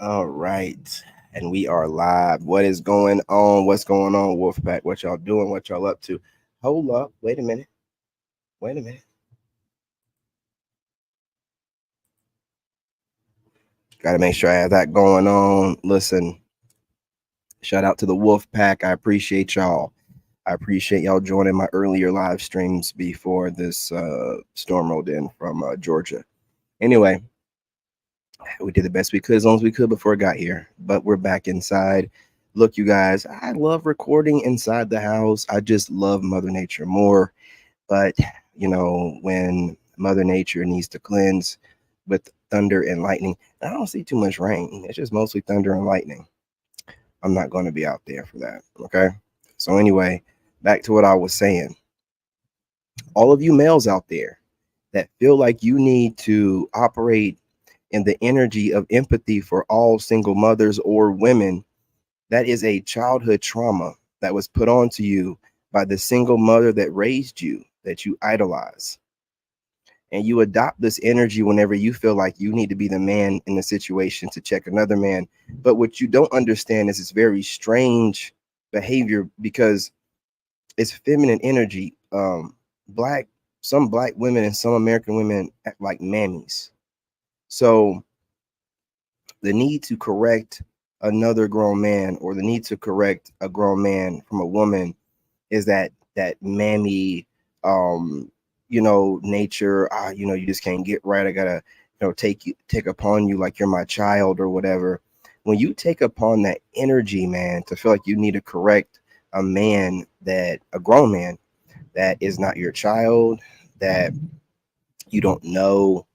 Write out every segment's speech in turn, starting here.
All right. And we are live. What is going on? What's going on, Wolfpack? What y'all doing? What y'all up to? Hold up. Wait a minute. Wait a minute. Got to make sure I have that going on. Listen, shout out to the Wolfpack. I appreciate y'all. I appreciate y'all joining my earlier live streams before this storm rolled in from Georgia. Anyway, we did the best we could as long as we could before it got here, but we're back inside. Look, you guys, I love recording inside the house. I just love Mother Nature more. But, when Mother Nature needs to cleanse with thunder and lightning, I don't see too much rain. It's just mostly thunder and lightning. I'm not going to be out there for that. Okay. So, anyway, back to what I was saying. All of you males out there that feel like you need to operate in the energy of empathy for all single mothers or women, that is a childhood trauma that was put onto you by the single mother that raised you, that you idolize. And you adopt this energy whenever you feel like you need to be the man in the situation to check another man. But what you don't understand is it's very strange behavior because it's feminine energy. Black, some black women and some American women act like mammies. So the need to correct another grown man or the need to correct a grown man from a woman is that mammy nature. You just can't get right. I gotta take upon you like you're my child or whatever. When you take upon that energy, man, to feel like you need to correct a grown man that is not your child, that you don't know,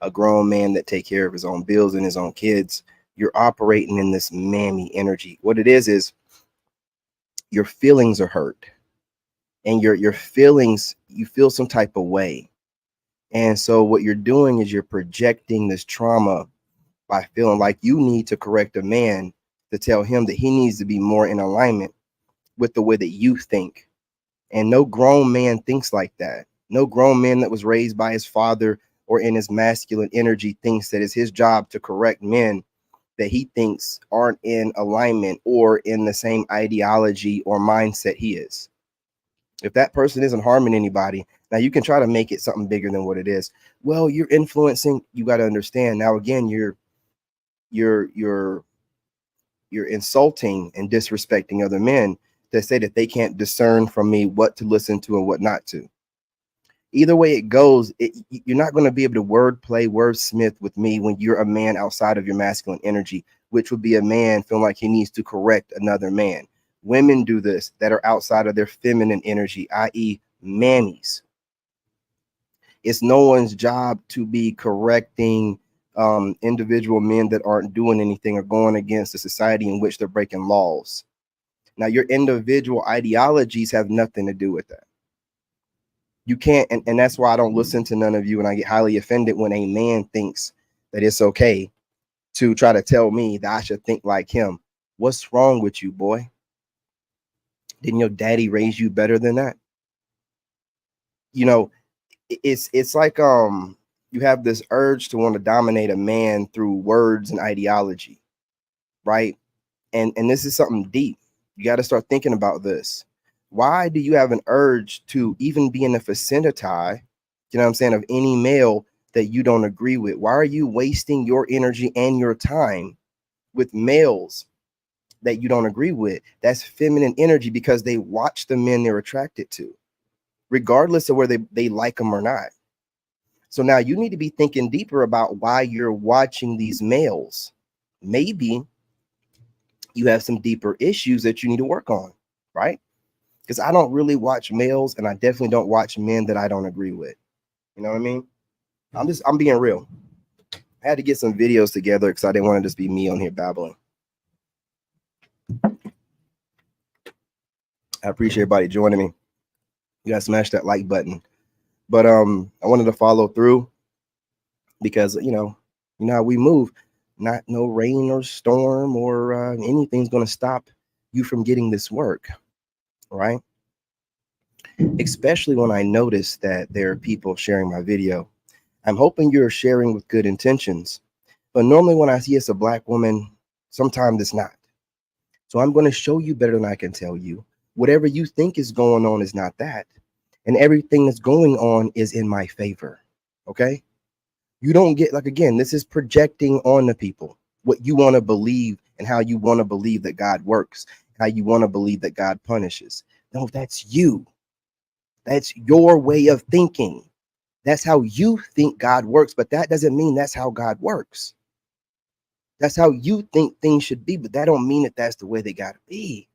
a grown man that take care of his own bills and his own kids, you're operating in this mammy energy. What it is your feelings are hurt, and your feelings, you feel some type of way. And so what you're doing is you're projecting this trauma by feeling like you need to correct a man to tell him that he needs to be more in alignment with the way that you think. And no grown man thinks like that. No grown man that was raised by his father or in his masculine energy thinks that it's his job to correct men that he thinks aren't in alignment or in the same ideology or mindset he is. If that person isn't harming anybody, now you can try to make it something bigger than what it is. Well, you're influencing. You got to understand. Now, again, you're you're insulting and disrespecting other men that say that they can't discern from me what to listen to and what not to. Either way it goes, you're not going to be able to wordplay, wordsmith with me when you're a man outside of your masculine energy, which would be a man feeling like he needs to correct another man. Women do this that are outside of their feminine energy, i.e., mammies. It's no one's job to be correcting individual men that aren't doing anything or going against the society in which they're breaking laws. Now, your individual ideologies have nothing to do with that. You can't, and that's why I don't listen to none of you, and I get highly offended when a man thinks that it's okay to try to tell me that I should think like him. What's wrong with you, boy? Didn't your daddy raise you better than that? You know, it's like you have this urge to want to dominate a man through words and ideology, right? And this is something deep. You got to start thinking about this. Why do you have an urge to even be in the vicinity, of any male that you don't agree with? Why are you wasting your energy and your time with males that you don't agree with? That's feminine energy because they watch the men they're attracted to, regardless of whether they like them or not. So now you need to be thinking deeper about why you're watching these males. Maybe you have some deeper issues that you need to work on, right? Because I don't really watch males, and I definitely don't watch men that I don't agree with. You know what I mean? I'm being real. I had to get some videos together because I didn't want to just be me on here babbling. I appreciate everybody joining me. You gotta smash that like button. But I wanted to follow through because you know how we move. Not no rain or storm or anything's gonna stop you from getting this work, right? Especially when I notice that there are people sharing my video. I'm hoping you're sharing with good intentions, But normally when I see it's a black woman, sometimes it's not. So I'm going to show you better than I can tell you. Whatever you think is going on is not that. And everything that's going on is in my favor. Okay? You don't get, like, again, this is projecting on the people what you want to believe and how you want to believe that God works, how you want to believe that God punishes. No, that's you. That's your way of thinking. That's how you think God works, but that doesn't mean that's how God works. That's how you think things should be, but that don't mean that that's the way they got to be.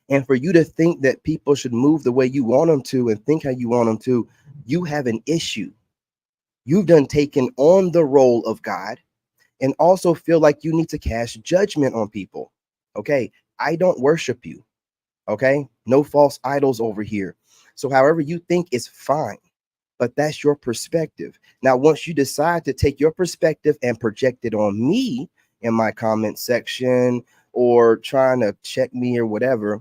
And for you to think that people should move the way you want them to and think how you want them to, you have an issue. You've done taken on the role of God and also feel like you need to cast judgment on people. Okay, I don't worship you. Okay, no false idols over here. So however you think is fine, but that's your perspective. Now, once you decide to take your perspective and project it on me in my comment section, or trying to check me or whatever,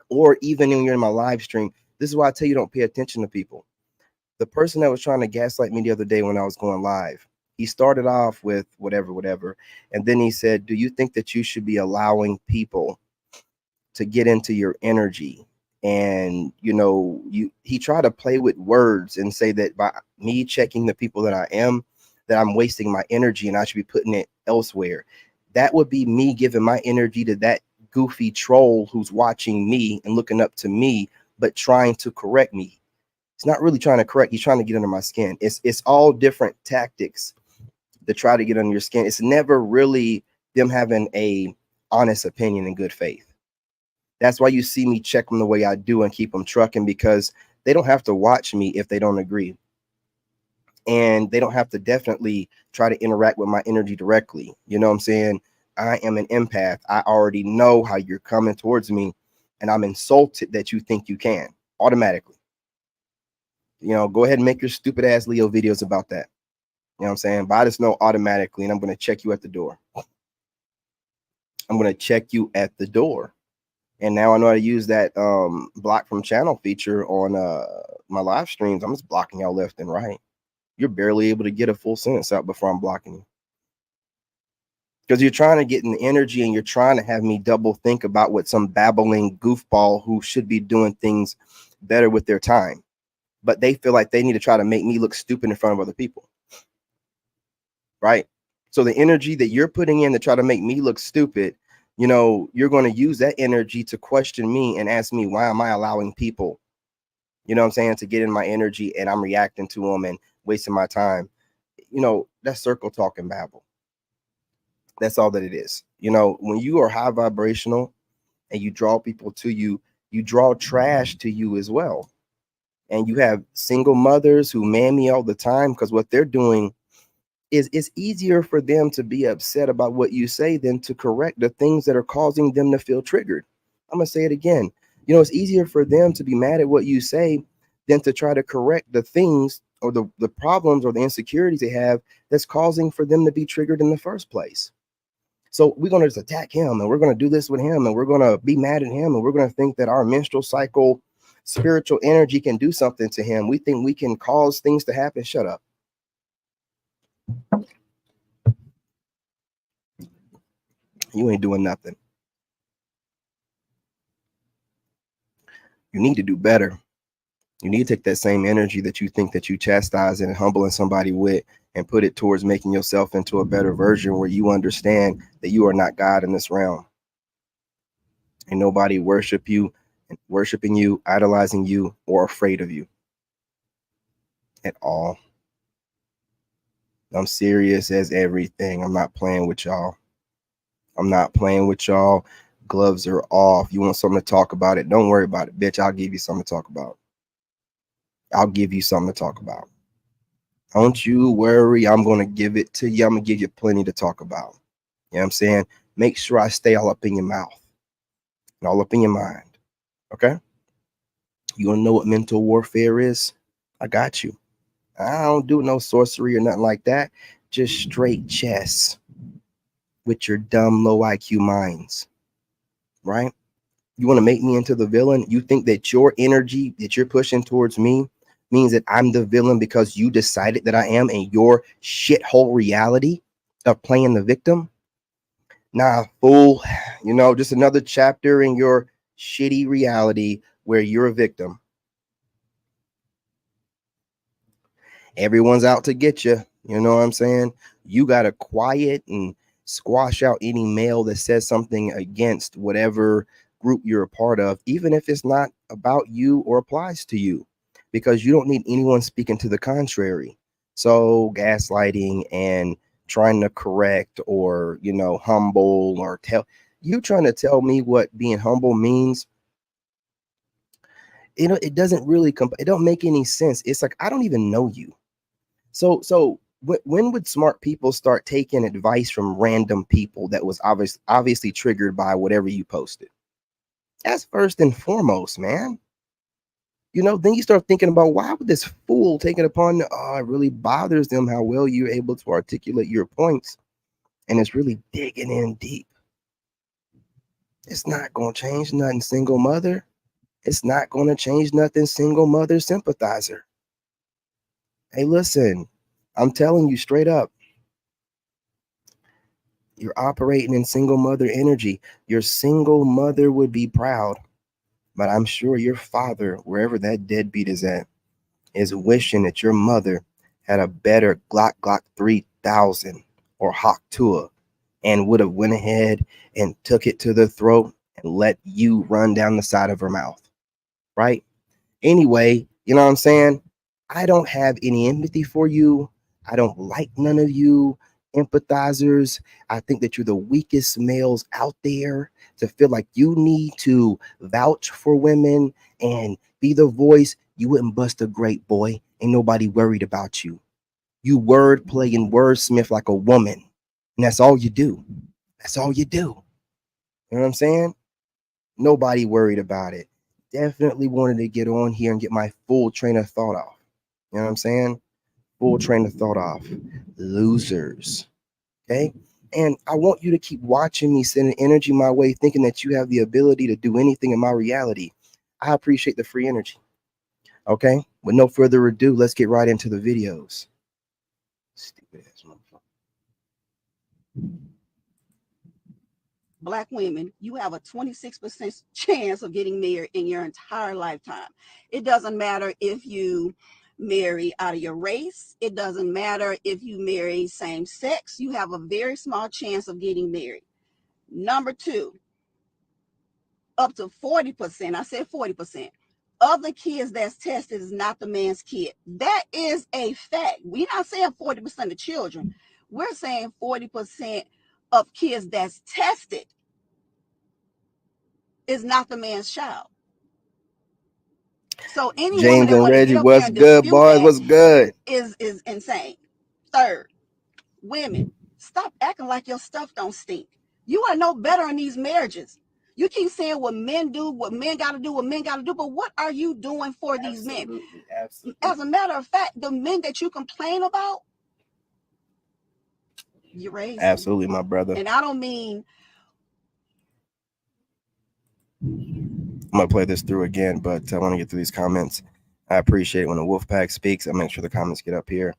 or even when you're in my live stream, this is why I tell you don't pay attention to people. The person that was trying to gaslight me the other day when I was going live, he started off with whatever, and then he said, do you think that you should be allowing people to get into your energy? And he tried to play with words and say that by me checking the people that I am, that I'm wasting my energy and I should be putting it elsewhere. That would be me giving my energy to that goofy troll who's watching me and looking up to me, but trying to correct me. He's not really trying to correct, he's trying to get under my skin. It's all different tactics to try to get under your skin. It's never really them having a honest opinion in good faith. That's why you see me check them the way I do and keep them trucking, because they don't have to watch me if they don't agree. And they don't have to definitely try to interact with my energy directly. You know what I'm saying? I am an empath. I already know how you're coming towards me, and I'm insulted that you think you can automatically. Go ahead and make your stupid ass Leo videos about that. You know what I'm saying? But I just know automatically, and I'm going to check you at the door. I'm going to check you at the door. And now I know how to use that block from channel feature on my live streams. I'm just blocking y'all left and right. You're barely able to get a full sentence out before I'm blocking you. Because you're trying to get in the energy and you're trying to have me double think about what some babbling goofball who should be doing things better with their time. But they feel like they need to try to make me look stupid in front of other people. Right? So the energy that you're putting in to try to make me look stupid, you're going to use that energy to question me and ask me, why am I allowing people, to get in my energy, and I'm reacting to them and wasting my time. That's circle talk and babble. That's all that it is. When you are high vibrational and you draw people to you, you draw trash to you as well. And you have single mothers who man me all the time, because what they're doing is it's easier for them to be upset about what you say than to correct the things that are causing them to feel triggered. I'm going to say it again. It's easier for them to be mad at what you say than to try to correct the things or the problems or the insecurities they have that's causing for them to be triggered in the first place. So we're going to just attack him, and we're going to do this with him, and we're going to be mad at him, and we're going to think that our menstrual cycle spiritual energy can do something to him. We think we can cause things to happen. Shut up. You ain't doing nothing. You need to do better. You need to take that same energy that you think that you chastise and humbling somebody with, and put it towards making yourself into a better version where you understand that you are not God in this realm. And nobody worshiping you, idolizing you, or afraid of you at all. I'm serious as everything. I'm not playing with y'all. Gloves are off. You want something to talk about it? Don't worry about it, bitch. I'll give you something to talk about. Don't you worry. I'm going to give it to you. I'm going to give you plenty to talk about. You know what I'm saying? Make sure I stay all up in your mouth and all up in your mind. Okay? You want to know what mental warfare is? I got you. I don't do no sorcery or nothing like that. Just straight chess with your dumb, low IQ minds. Right? You want to make me into the villain? You think that your energy that you're pushing towards me means that I'm the villain because you decided that I am in your shithole reality of playing the victim. Nah, fool. Just another chapter in your shitty reality where you're a victim. Everyone's out to get you. You know what I'm saying? You got to quiet and squash out any male that says something against whatever group you're a part of, even if it's not about you or applies to you, because you don't need anyone speaking to the contrary. So, gaslighting and trying to correct or, humble or trying to tell me what being humble means, it doesn't really it don't make any sense. It's like, I don't even know you. So when would smart people start taking advice from random people that was obviously triggered by whatever you posted? That's first and foremost, man. Then you start thinking about, why would this fool take it upon, it really bothers them how well you're able to articulate your points. And it's really digging in deep. It's not going to change nothing, single mother. It's not going to change nothing, single mother sympathizer. Hey, listen, I'm telling you straight up, you're operating in single mother energy. Your single mother would be proud, but I'm sure your father, wherever that deadbeat is at, is wishing that your mother had a better Glock 3000 or Hawk Tua and would have went ahead and took it to the throat and let you run down the side of her mouth, right? Anyway, you know what I'm saying? I don't have any empathy for you. I don't like none of you empathizers. I think that you're the weakest males out there to feel like you need to vouch for women and be the voice. You wouldn't bust a great boy. Ain't nobody worried about you. You word play and wordsmith like a woman. And that's all you do. That's all you do. You know what I'm saying? Nobody worried about it. Definitely wanted to get on here and get my full train of thought off. You know what I'm saying? Full train of thought off. Losers. Okay? And I want you to keep watching me, sending energy my way, thinking that you have the ability to do anything in my reality. I appreciate the free energy. Okay? With no further ado, let's get right into the videos. Stupid ass motherfucker. Black women, you have a 26% chance of getting married in your entire lifetime. It doesn't matter if you marry out of your race. It doesn't matter if you marry same sex. You have a very small chance of getting married. Number two, up to 40%, I said 40%, of the kids that's tested is not the man's kid. That is a fact. We're not saying 40% of children. We're saying 40% of kids that's tested is not the man's child. So any woman James that and want to Reggie, get up there what's and good, dispute boys? that What's good? is insane. Third, women, stop acting like your stuff don't stink. You are no better in these marriages. You keep saying what men do, what men got to do, what men got to do, but what are you doing for these men? Absolutely. As a matter of fact, the men that you complain about, you raise them. Absolutely, my brother. And I don't mean, I'm gonna play this through again, but I want to get through these comments. I appreciate it when the wolf pack speaks. I make sure the comments get up here.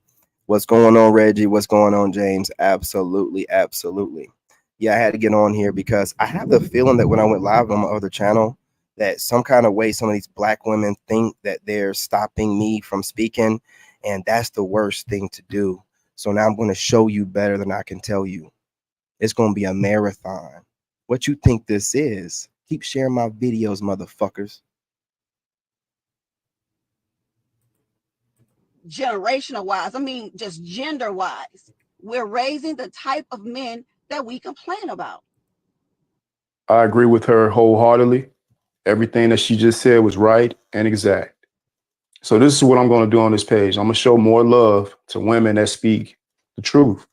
What's going on, Reggie? What's going on, James? Absolutely, absolutely. Yeah, I had to get on here because I have the feeling that when I went live on my other channel, that some kind of way some of these black women think that they're stopping me from speaking, and that's the worst thing to do. So now I'm going to show you better than I can tell you. It's going to be a marathon. What you think this is? Keep sharing my videos, motherfuckers. generational wise, I mean just gender wise, we're raising the type of men that we complain about. I agree with her wholeheartedly. Everything that she just said was right and exact. So this is what I'm going to do on this page. I'm going to show more love to women that speak the truth,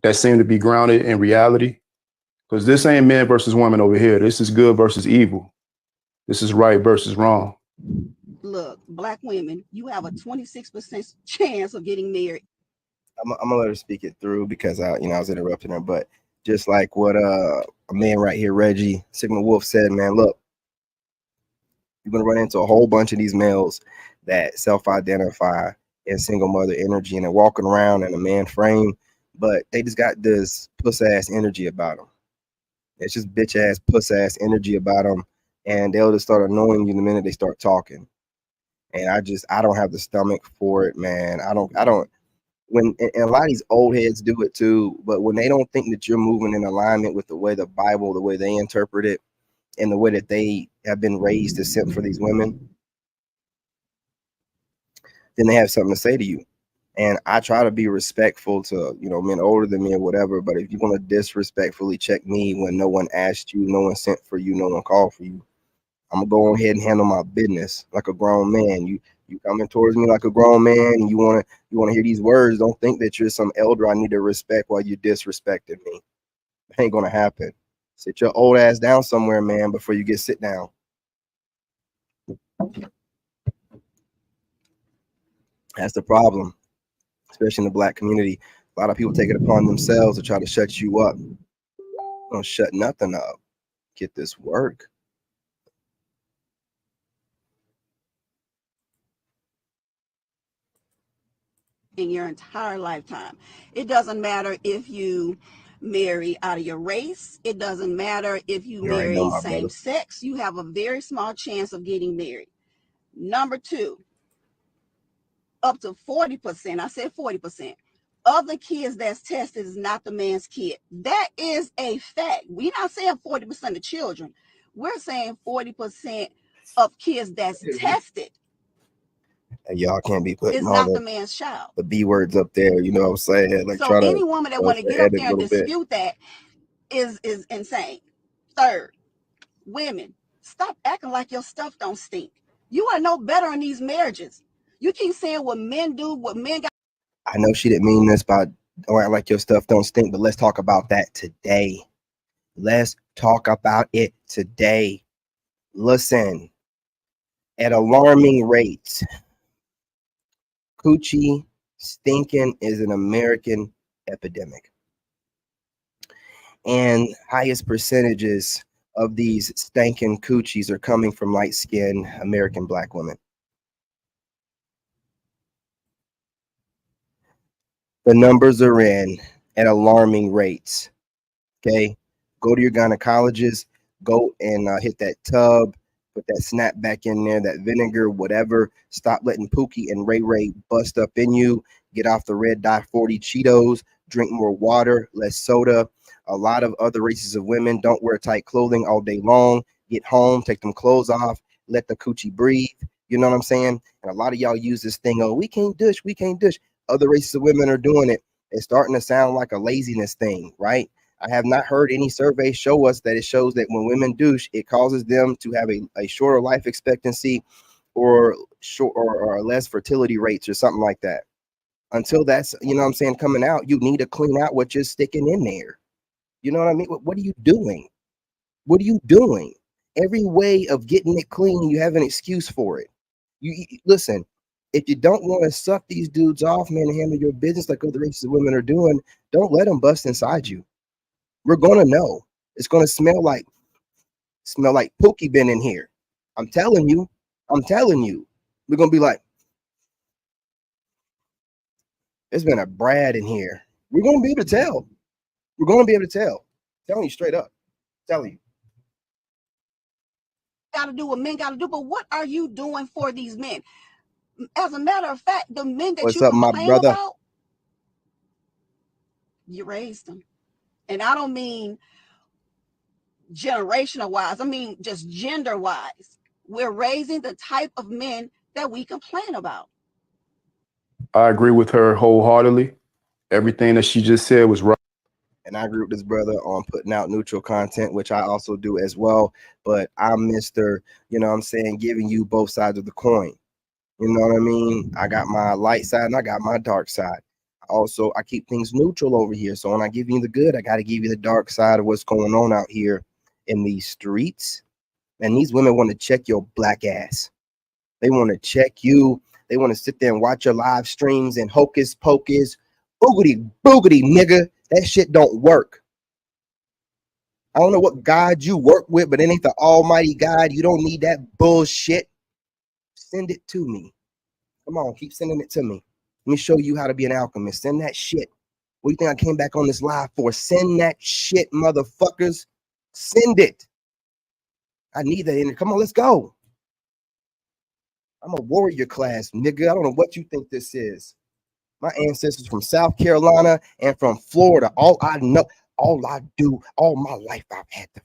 that seem to be grounded in reality. Because this ain't men versus women over here. This is good versus evil. This is right versus wrong. Look, black women, you have a 26% chance of getting married. I'm gonna let her speak it through because I was interrupting her. But just like what a man right here, Reggie Sigma Wolf said, man, look, you're gonna run into a whole bunch of these males that self-identify in single mother energy and they're walking around in a man frame, but they just got this puss ass energy about them. It's just bitch ass puss ass energy about them, and they'll just start annoying you the minute they start talking. And I don't have the stomach for it, man. I don't when and a lot of these old heads do it too, but when they don't think that you're moving in alignment with the way the Bible, the way they interpret it, and the way that they have been raised to simp for these women, then they have something to say to you. And I try to be respectful to, men older than me or whatever. But if you want to disrespectfully check me when no one asked you, no one sent for you, no one called for you, I'm gonna go ahead and handle my business like a grown man. You coming towards me like a grown man, and you wanna hear these words. Don't think that you're some elder I need to respect while you disrespecting me. It ain't gonna happen. Sit your old ass down somewhere, man, before you get sit down. That's the problem, especially in the black community. A lot of people take it upon themselves to try to shut you up. Don't shut nothing up. Get this work. in your entire lifetime. It doesn't matter if you marry out of your race. It doesn't matter if you You already know, marry my same brother. sex. You have a very small chance of getting married. Number two, up to 40%, I said 40%, of the kids that's tested is not the man's kid. That is a fact. We're not saying 40% of children. We're saying 40% of kids that's tested And y'all can't be putting is all not the the man's child. the B words up there. You know what I'm saying? Like So try to any woman that want to get up edit a there and little bit. dispute that is insane. Third, women, stop acting like your stuff don't stink. You are no better in these marriages. You keep saying what men do, what men got. I know she didn't mean this by don't act like your stuff don't stink, but let's talk about that today. Let's talk about it today. Listen, at alarming rates, coochie stinking is an American epidemic. And highest percentages of these stinking coochies are coming from light skinned American black women. The numbers are in at alarming rates. Okay, go to your gynecologist, go and hit that tub, put that snap back in there, that vinegar, whatever. Stop letting Pookie and Ray Ray bust up in you. Get off the red dye 40 Cheetos, drink more water, less soda. A lot of other races of women don't wear tight clothing all day long. Get home, take them clothes off, let the coochie breathe. You know what I'm saying? And a lot of y'all use this thing, oh, we can't dush, we can't dush. Other races of women are doing it. It's starting to sound like a laziness thing, right? I have not heard any surveys show us that it shows that when women douche, it causes them to have a shorter life expectancy or short or less fertility rates or something like that. Until that's, you know what I'm saying, coming out, you need to clean out what you're sticking in there. You know what I mean? What are you doing? What are you doing? Every way of getting it clean, you have an excuse for it. You listen, if you don't want to suck these dudes off, man, and handle your business like other races of women are doing, don't let them bust inside you. We're gonna know. It's gonna smell like Pookie been in here. I'm telling you. I'm telling you. We're gonna be like, there's been a Brad in here. We're gonna be able to tell. We're gonna be able to tell. I'm telling you straight up. I'm telling you. Got to do what men got to do, but what are you doing for these men? As a matter of fact, the men that What's you up, my complain brother? about, you raised them. And I don't mean generational wise, I mean just gender wise. We're raising the type of men that we complain about. I agree with her wholeheartedly. Everything that she just said was right. And I agree with this brother on putting out neutral content, which I also do as well. But I'm Mr. You know what I'm saying, giving you both sides of the coin. You know what I mean? I got my light side and I got my dark side. Also, I keep things neutral over here. So when I give you the good, I got to give you the dark side of what's going on out here in these streets. And these women want to check your black ass. They want to check you. They want to sit there and watch your live streams and hocus pocus, boogity boogity, nigga. That shit don't work. I don't know what God you work with, but it ain't the Almighty God. You don't need that bullshit. Send it to me. Come on, keep sending it to me. Let me show you how to be an alchemist. Send that shit. What do you think I came back on this live for? Send that shit, motherfuckers. Send it. I need that energy. Come on, let's go. I'm a warrior class, nigga. I don't know what you think this is. My ancestors from South Carolina and from Florida. All I know, all I do, all my life I've had to.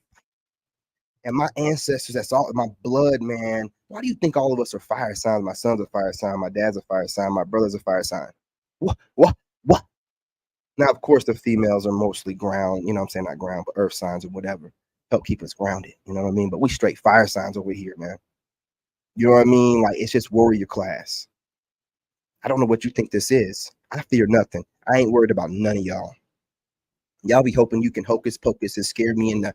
And my ancestors, that's all my blood, man. Why do you think all of us are fire signs? My son's a fire sign, my dad's a fire sign, my brother's a fire sign. What? Now, of course, the females are mostly ground, you know what I'm saying? Not ground, but earth signs or whatever. Help keep us grounded, you know what I mean? But we straight fire signs over here, man. You know what I mean? Like, it's just warrior class. I don't know what you think this is. I fear nothing. I ain't worried about none of y'all. Y'all be hoping you can hocus pocus and scare me into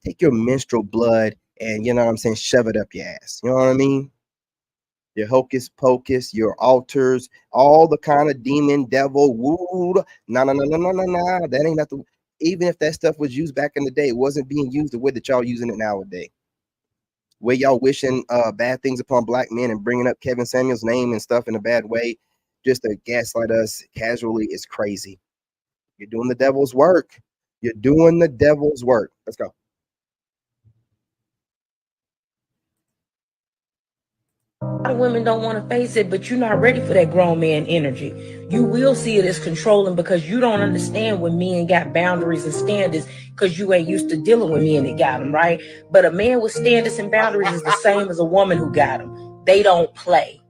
take your menstrual blood and, you know what I'm saying, shove it up your ass. You know what I mean? Your hocus pocus, your altars, all the kind of demon, devil, woo. No. That ain't nothing. Even if that stuff was used back in the day, it wasn't being used the way that y'all using it nowadays. Where y'all wishing bad things upon black men and bringing up Kevin Samuel's name and stuff in a bad way, just to gaslight us casually is crazy. You're doing the devil's work. You're doing the devil's work. Let's go. A lot of women don't want to face it, but you're not ready for that grown man energy. You will see it as controlling because you don't understand when men got boundaries and standards because you ain't used to dealing with men that got them, right? But a man with standards and boundaries is the same as a woman who got them. They don't play.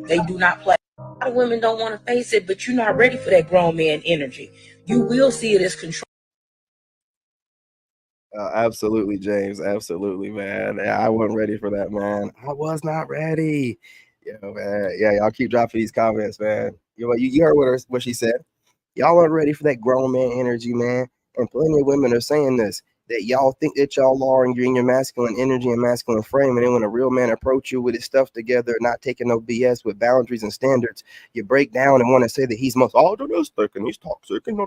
They do not play. A lot of women don't want to face it, but you're not ready for that grown man energy. You will see it as control. Absolutely, James. Absolutely, man. I wasn't ready for that, man. I was not ready. Yeah, man. Yeah, y'all keep dropping these comments, man. You heard what she said. Y'all aren't ready for that grown man energy, man. And plenty of women are saying this, that y'all think that y'all are and you're in your masculine energy and masculine frame. And then when a real man approach you with his stuff together, not taking no BS with boundaries and standards, you break down and want to say that he's most altruistic and he's toxic and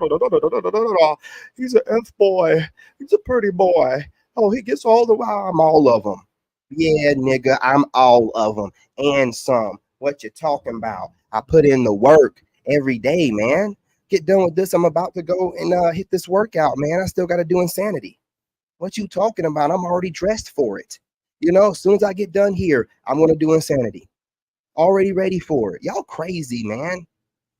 he's an F boy. He's a pretty boy. Oh, he gets all the while. I'm all of them. Yeah, nigga, I'm all of them and some. What you talking about? I put in the work every day, man. Get done with this. I'm about to go and hit this workout, man. I still got to do insanity. What you talking about? I'm already dressed for it. You know, as soon as I get done here, I'm going to do insanity. Already ready for it. Y'all crazy, man.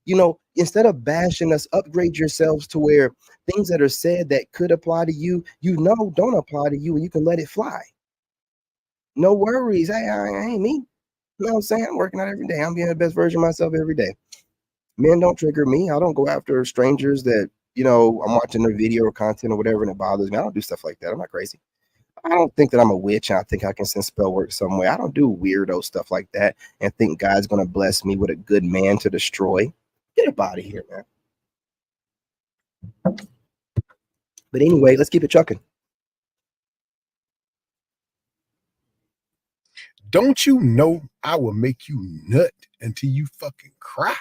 You know, instead of bashing us, upgrade yourselves to where things that are said that could apply to you, you know, don't apply to you and you can let it fly. No worries. Hey, I ain't me. You know what I'm saying? I'm working out every day. I'm being the best version of myself every day. Men don't trigger me. I don't go after strangers that, you know, I'm watching their video or content or whatever and it bothers me. I don't do stuff like that. I'm not crazy. I don't think that I'm a witch and I think I can send spell work some way. I don't do weirdo stuff like that and think God's going to bless me with a good man to destroy. Get up out of here, man. But anyway, let's keep it chucking. Don't you know I will make you nut until you fucking cry?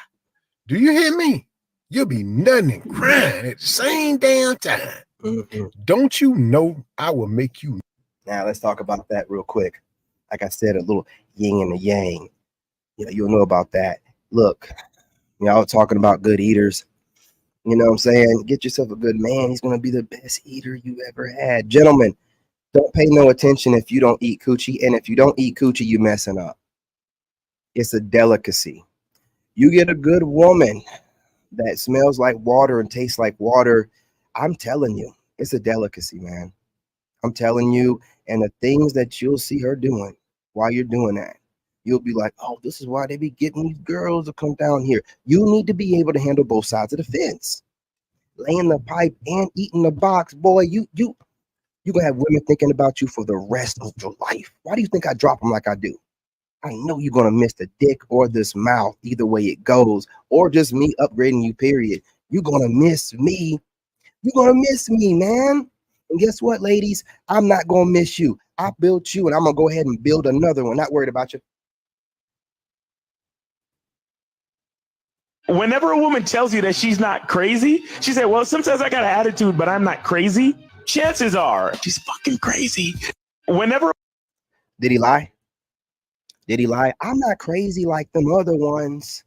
Do you hear me? You'll be nutting and crying at the same damn time. Mm-hmm. Don't you know I will make you? Now let's talk about that real quick. Like I said, a little yin and a yang. You know, you'll know about that. Look, y'all talking about good eaters. You know what I'm saying? Get yourself a good man. He's going to be the best eater you ever had. Gentlemen, don't pay no attention if you don't eat coochie. And if you don't eat coochie, you messing up. It's a delicacy. You get a good woman that smells like water and tastes like water. I'm telling you, it's a delicacy, man. I'm telling you. And the things that you'll see her doing while you're doing that, you'll be like, oh, this is why they be getting these girls to come down here. You need to be able to handle both sides of the fence. Laying the pipe and eating the box, boy, you gonna have women thinking about you for the rest of your life. Why do you think I drop them like I do? I know you're gonna miss the dick or this mouth, either way it goes, or just me upgrading you, period. You're gonna miss me. You're gonna miss me, man. And guess what, ladies? I'm not gonna miss you. I built you, and I'm gonna go ahead and build another one. Not worried about you. Whenever a woman tells you that she's not crazy, she said, well, sometimes I got an attitude, but I'm not crazy. Chances are she's fucking crazy. Whenever. Did he lie? Did he lie? I'm not crazy like them other ones.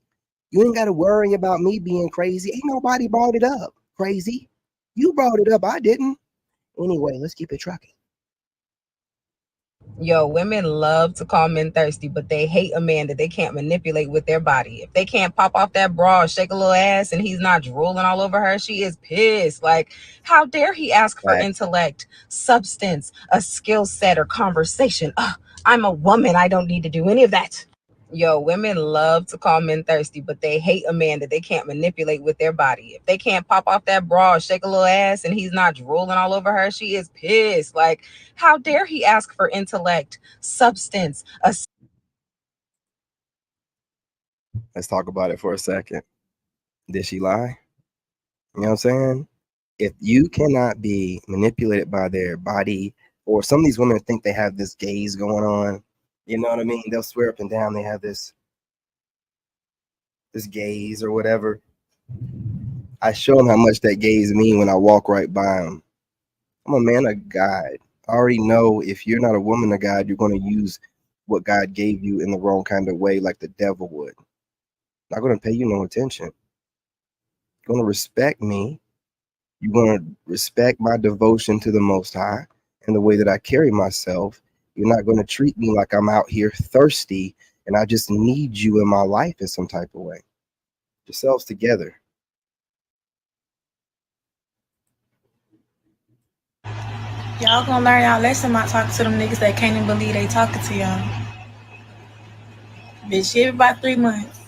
You ain't got to worry about me being crazy. Ain't nobody brought it up. Crazy. You brought it up. I didn't. Anyway, let's keep it trucking. Yo, women love to call men thirsty, but they hate a man that they can't manipulate with their body. If they can't pop off that bra or shake a little ass and he's not drooling all over her, she is pissed. Like, how dare he ask for Facts. intellect, substance, a skill set, or conversation? I'm a woman. I don't need to do any of that. Yo, women love to call men thirsty, but they hate a man that they can't manipulate with their body. If they can't pop off that bra or shake a little ass and he's not drooling all over her, she is pissed. Like, how dare he ask for intellect, substance, a Let's talk about it for a second. Did she lie? You know what I'm saying? If you cannot be manipulated by their body, or some of these women think they have this gaze going on, you know what I mean? They'll swear up and down they have this gaze or whatever. I show them how much that gaze mean when I walk right by them. I'm a man of God. I already know if you're not a woman of God, you're going to use what God gave you in the wrong kind of way, like the devil would. Not going to pay you no attention. You're going to respect me. You're going to respect my devotion to the Most High and the way that I carry myself. You're not going to treat me like I'm out here thirsty and I just need you in my life in some type of way. Yourselves together. Y'all gonna learn y'all lesson about talking to them niggas that can't even believe they talking to y'all. Been shit about 3 months.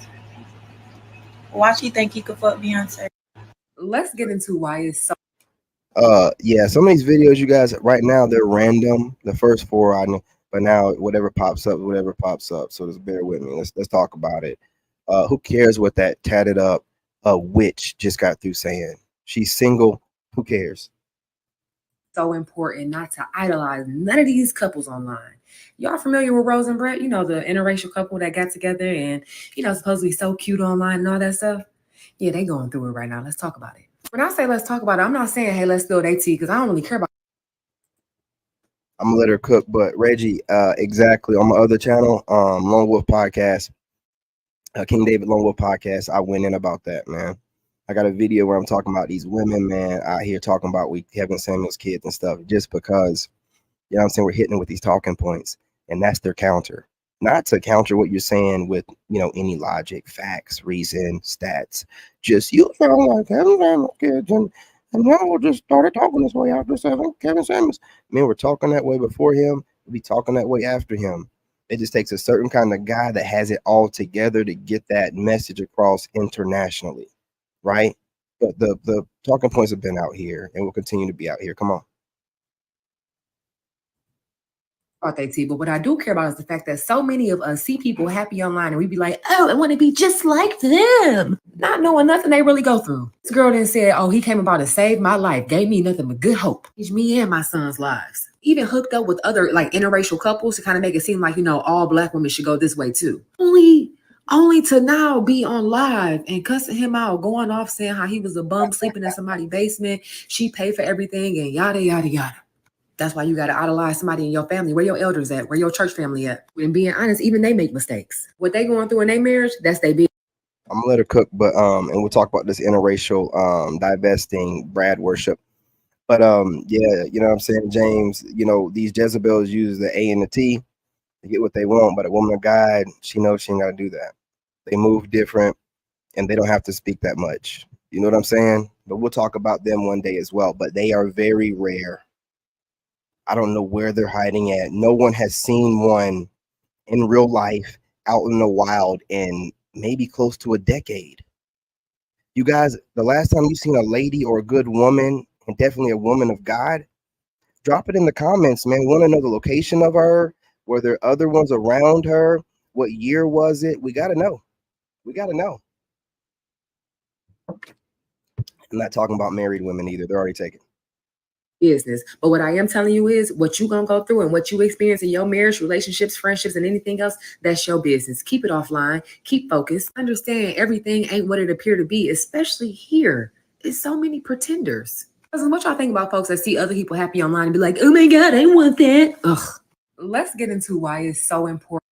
Watch he think he could fuck Beyonce. Let's get into why it's so. Yeah, some of these videos, you guys, right now they're random. The first four I know, but now whatever pops up. So just bear with me. Let's talk about it. Who cares what that tatted up witch just got through saying? She's single. Who cares? So important not to idolize none of these couples online. Y'all familiar with Rose and Brett? You know, the interracial couple that got together and, you know, supposed to be so cute online and all that stuff. Yeah, they going through it right now. Let's talk about it. When I say let's talk about it, I'm not saying, hey, let's spill their tea, because I don't really care about. I'm gonna let her cook, but Reggie, exactly on my other channel, Lone Wolf Podcast, King David Lone Wolf Podcast, I went in about that, man. I got a video where I'm talking about these women, man, out here talking about Kevin Samuel's kids and stuff, just because, you know what I'm saying, we're hitting them with these talking points, and that's their counter. Not to counter what you're saying with, you know, any logic, facts, reason, stats. Just you sound like Kevin Samuel's kids, and now we just started talking this way after Kevin Samuels. I mean, we're talking that way before him. We'll be talking that way after him. It just takes a certain kind of guy that has it all together to get that message across internationally, right? But the talking points have been out here and will continue to be out here. Come on. They tea, but what I do care about is the fact that so many of us see people happy online and we be like, oh, I want to be just like them, not knowing nothing they really go through. This girl then said, oh, he came about to save my life, gave me nothing but good hope, changed me and my son's lives. Even hooked up with other like interracial couples to kind of make it seem like, you know, all Black women should go this way too. Only to now be on live and cussing him out, going off saying how he was a bum sleeping in somebody's basement. She paid for everything and yada, yada, yada. That's why you got to idolize somebody in your family. Where your elders at? Where your church family at? And being honest, even they make mistakes. What they going through in their marriage, that's their business. I'm gonna let her cook, but and we'll talk about this interracial divesting Brad worship. But yeah, you know what I'm saying, James, you know, these Jezebels use the A and the T to get what they want, but a woman of God, she knows she ain't gotta do that. They move different and they don't have to speak that much. You know what I'm saying? But we'll talk about them one day as well. But they are very rare. I don't know where they're hiding at. No one has seen one in real life out in the wild in maybe close to a decade. You guys, the last time you've seen a lady or a good woman, and definitely a woman of God, drop it in the comments, man. We want to know the location of her. Were there other ones around her? What year was it? We got to know. We got to know. I'm not talking about married women either. They're already taken. Business. But what I am telling you is what you're going to go through and what you experience in your marriage, relationships, friendships, and anything else, that's your business. Keep it offline. Keep focused. Understand everything ain't what it appear to be, especially here. There's so many pretenders. Because what y'all think about folks that see other people happy online and be like, oh my God, I want that. Ugh. Let's get into why it's so important.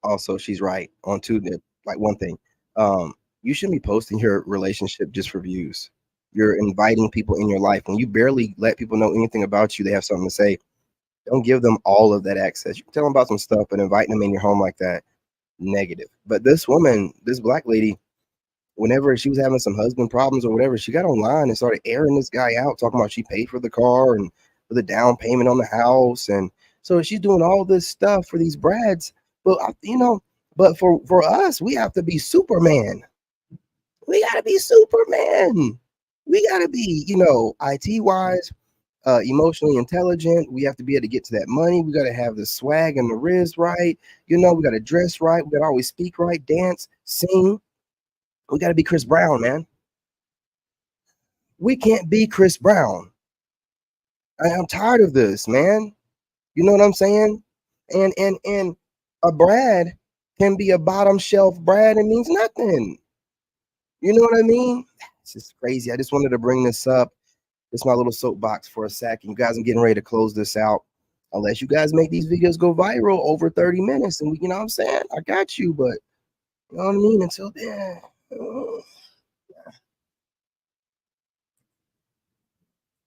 Also, she's right on like one thing. You shouldn't be posting your relationship just for views. You're inviting people in your life. When you barely let people know anything about you, they have something to say. Don't give them all of that access. You can tell them about some stuff, but inviting them in your home like that, negative. But this woman, this black lady, whenever she was having some husband problems or whatever, she got online and started airing this guy out, talking about she paid for the car and for the down payment on the house. And so she's doing all this stuff for these brads. But, but for us, we have to be Superman. We got to be Superman. We got to be, IT wise, emotionally intelligent. We have to be able to get to that money. We got to have the swag and the riz right. We got to dress right. We got to always speak right, dance, sing. We got to be Chris Brown, man. We can't be Chris Brown. I'm tired of this, man. You know what I'm saying? And a Brad can be a bottom shelf Brad and means nothing. You know what I mean? It's just crazy. I just wanted to bring this up. It's my little soapbox for a second. You guys, I'm getting ready to close this out. Unless you guys make these videos go viral over 30 minutes, and you know what I'm saying? I got you, but you know what I mean? Until then.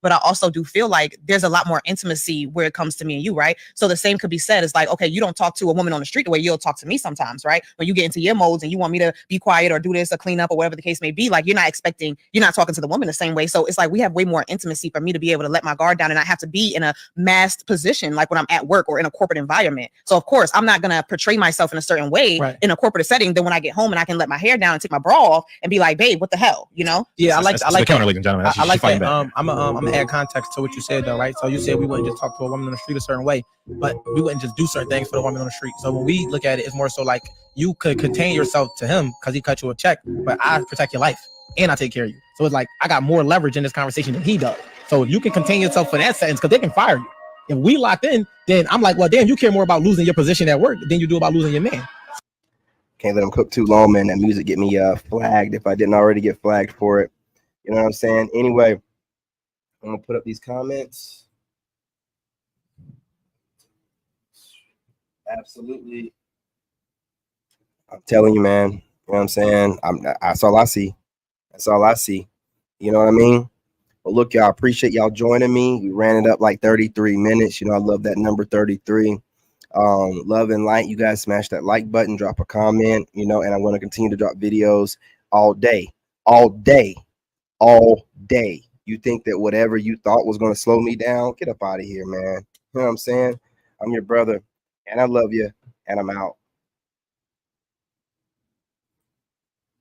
But I also do feel like there's a lot more intimacy where it comes to me and you, right? So the same could be said. It's like, okay, you don't talk to a woman on the street the way you'll talk to me sometimes, right? When you get into your modes and you want me to be quiet or do this or clean up or whatever the case may be, like you're not talking to the woman the same way. So it's like we have way more intimacy for me to be able to let my guard down and not have to be in a masked position like when I'm at work or in a corporate environment. So of course, I'm not going to portray myself in a certain way in a corporate setting. Then when I get home and I can let my hair down and take my bra off and be like, babe, what the hell, Yeah, I like the counter, ladies and gentlemen. I like that. I'm gonna add context to what you said though, right? So you said we wouldn't just talk to a woman on the street a certain way, but we wouldn't just do certain things for the woman on the street. So when we look at it, it's more so like you could contain yourself to him because he cut you a check, but I protect your life and I take care of you. So it's like I got more leverage in this conversation than he does. So you can contain yourself for that sentence because they can fire you. If we locked in, then I'm like, well, damn, you care more about losing your position at work than you do about losing your man. Can't let them cook too long, man. That music get me flagged if I didn't already get flagged for it. You know what I'm saying? Anyway, I'm gonna put up these comments. Absolutely. I'm telling you, man. You know what I'm saying? That's all I see. That's all I see. You know what I mean? Well, look, y'all, appreciate y'all joining me. We ran it up like 33 minutes. I love that number 33. Love and like. You guys smash that like button, drop a comment, and I'm going to continue to drop videos all day. You think that whatever you thought was going to slow me down, get up out of here, man. You know what I'm saying? I'm your brother, and I love you, and I'm out.